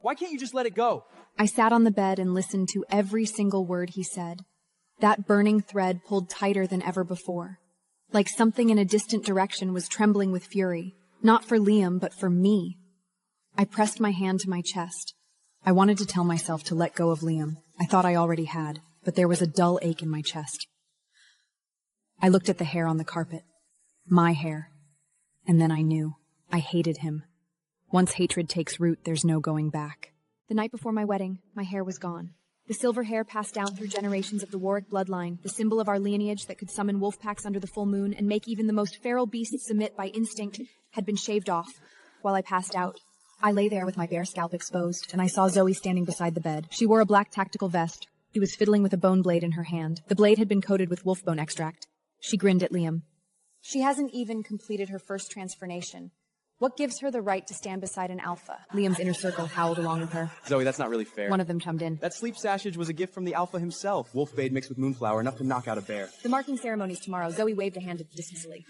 Why can't you just let it go? I sat on the bed and listened to every single word he said. That burning thread pulled tighter than ever before. Like something in a distant direction was trembling with fury. Not for Liam, but for me. I pressed my hand to my chest. I wanted to tell myself to let go of Liam. I thought I already had, but there was a dull ache in my chest. I looked at the hair on the carpet. My hair. And then I knew. I hated him. Once hatred takes root, there's no going back. The night before my wedding, my hair was gone. The silver hair passed down through generations of the Warwick bloodline, the symbol of our lineage that could summon wolf packs under the full moon and make even the most feral beasts submit by instinct, had been shaved off. While I passed out, I lay there with my bare scalp exposed, and I saw Zoe standing beside the bed. She wore a black tactical vest. She was fiddling with a bone blade in her hand. The blade had been coated with wolf bone extract. She grinned at Liam. She hasn't even completed her first transformation. What gives her the right to stand beside an alpha? Liam's inner circle howled along with her. Zoe, that's not really fair. One of them chimed in. That sleep sashage was a gift from the alpha himself. Wolf bait mixed with moonflower, enough to knock out a bear. The marking ceremony's tomorrow. Zoe waved a hand dismissively.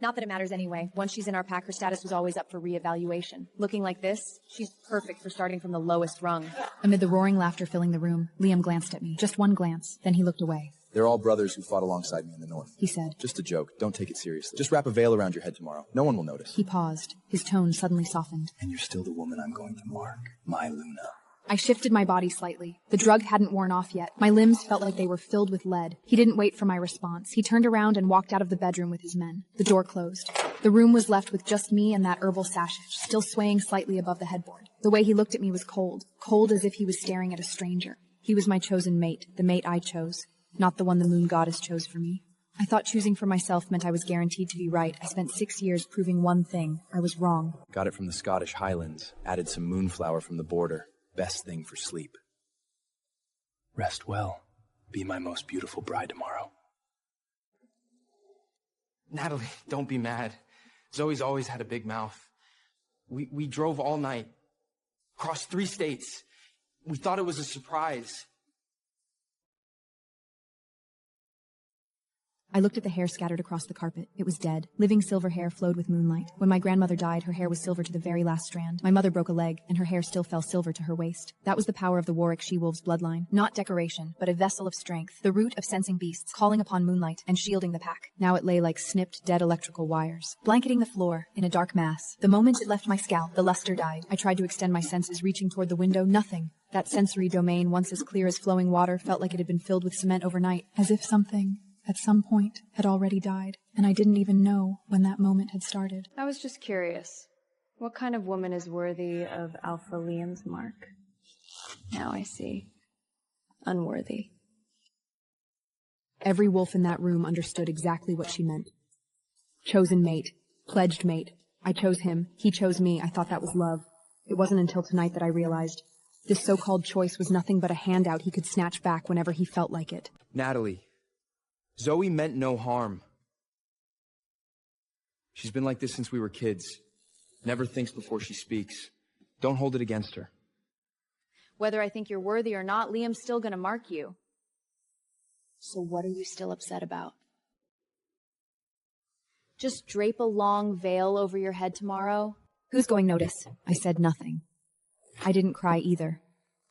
Not that it matters anyway. Once she's in our pack, her status was always up for re-evaluation. Looking like this, she's perfect for starting from the lowest rung. Amid the roaring laughter filling the room, Liam glanced at me. Just one glance. Then he looked away. They're all brothers who fought alongside me in the north, he said. Just a joke. Don't take it seriously. Just wrap a veil around your head tomorrow. No one will notice. He paused. His tone suddenly softened. And you're still the woman I'm going to mark. My Luna. I shifted my body slightly. The drug hadn't worn off yet. My limbs felt like they were filled with lead. He didn't wait for my response. He turned around and walked out of the bedroom with his men. The door closed. The room was left with just me and that herbal sashage, still swaying slightly above the headboard. The way he looked at me was cold. Cold as if he was staring at a stranger. He was my chosen mate, the mate I chose. Not the one the moon goddess chose for me. I thought choosing for myself meant I was guaranteed to be right. I spent 6 years proving one thing. I was wrong. Got it from the Scottish Highlands. Added some moonflower from the border. Best thing for sleep. Rest well. Be my most beautiful bride tomorrow. Natalie, don't be mad. Zoe's always had a big mouth. We drove all night. Across 3 states. We thought it was a surprise. I looked at the hair scattered across the carpet. It was dead. Living silver hair flowed with moonlight. When my grandmother died, her hair was silver to the very last strand. My mother broke a leg, and her hair still fell silver to her waist. That was the power of the Warwick she-wolves bloodline. Not decoration, but a vessel of strength. The root of sensing beasts, calling upon moonlight, and shielding the pack. Now it lay like snipped, dead electrical wires, blanketing the floor in a dark mass. The moment it left my scalp, the luster died. I tried to extend my senses, reaching toward the window. Nothing. That sensory domain, once as clear as flowing water, felt like it had been filled with cement overnight. As if something, at some point, had already died, and I didn't even know when that moment had started. I was just curious. What kind of woman is worthy of Alpha Liam's mark? Now I see. Unworthy. Every wolf in that room understood exactly what she meant. Chosen mate. Pledged mate. I chose him. He chose me. I thought that was love. It wasn't until tonight that I realized this so-called choice was nothing but a handout he could snatch back whenever he felt like it. Natalie. Zoe meant no harm. She's been like this since we were kids. Never thinks before she speaks. Don't hold it against her. Whether I think you're worthy or not, Liam's still gonna mark you. So what are you still upset about? Just drape a long veil over your head tomorrow? Who's going notice? I said nothing. I didn't cry either.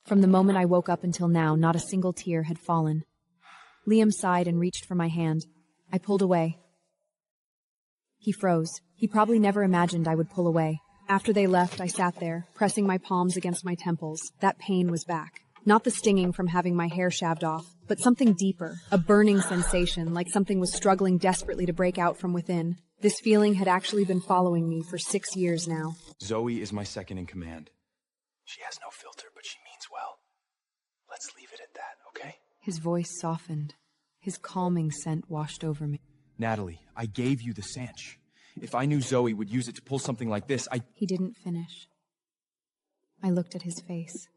From the moment I woke up until now, not a single tear had fallen. Liam sighed and reached for my hand. I pulled away. He froze. He probably never imagined I would pull away. After they left, I sat there, pressing my palms against my temples. That pain was back. Not the stinging from having my hair shaved off, but something deeper, a burning sensation, like something was struggling desperately to break out from within. This feeling had actually been following me for 6 years now. Zoe is my second in command. She has no filter, but she means well. Let's leave it at that, okay? His voice softened. His calming scent washed over me. Natalie, I gave you the Sanch. If I knew Zoe would use it to pull something like this, He didn't finish. I looked at his face.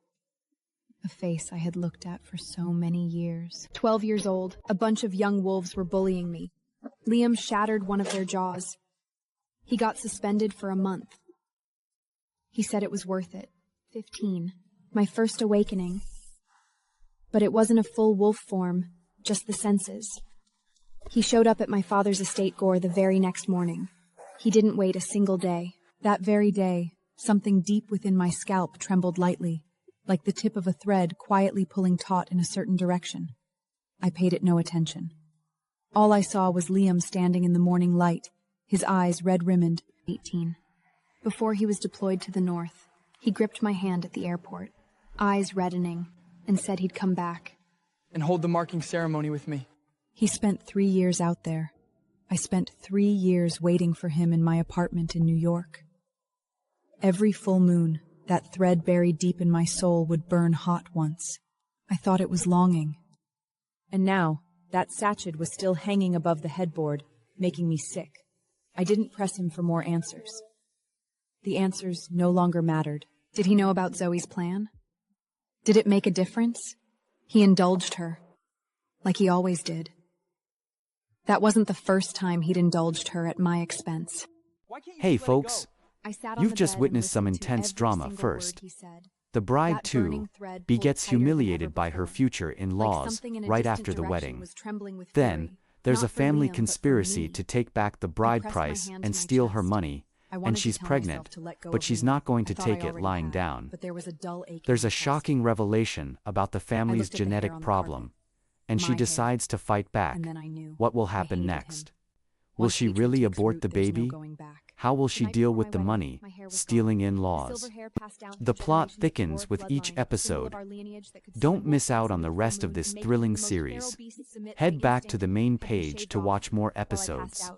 A face I had looked at for so many years. 12 years old, a bunch of young wolves were bullying me. Liam shattered one of their jaws. He got suspended for a month. He said it was worth it. 15. My first awakening. But it wasn't a full wolf form, just the senses. He showed up at my father's estate gore the very next morning. He didn't wait a single day. That very day, Something deep within my scalp trembled lightly, like the tip of a thread quietly pulling taut in a certain direction. I paid it no attention. All I saw was Liam standing in the morning light, his eyes red-rimmed. 18. Before he was deployed to the north, he gripped my hand at the airport, eyes reddening, and said he'd come back. And hold the marking ceremony with me. He spent 3 years out there. I spent 3 years waiting for him in my apartment in New York. Every full moon, that thread buried deep in my soul would burn hot once. I thought it was longing. And now, that sachet was still hanging above the headboard, making me sick. I didn't press him for more answers. The answers no longer mattered. Did he know about Zoe's plan? Did it make a difference? He indulged her, like he always did. That wasn't the first time he'd indulged her at my expense. Hey folks, you've just witnessed some intense drama first. The bride, too, gets humiliated by her future in-laws right after the wedding. Then, there's a family conspiracy to take back the bride price and steal her money, and she's pregnant, but she's not going to take it lying down. There's a shocking revelation about the family's genetic problem, and she decides to fight back. What will happen next? Will she really abort the baby? How will she deal with the money, stealing in-laws? The plot thickens with each episode. Don't miss out on the rest of this thrilling series. Head back to the main page to watch more episodes.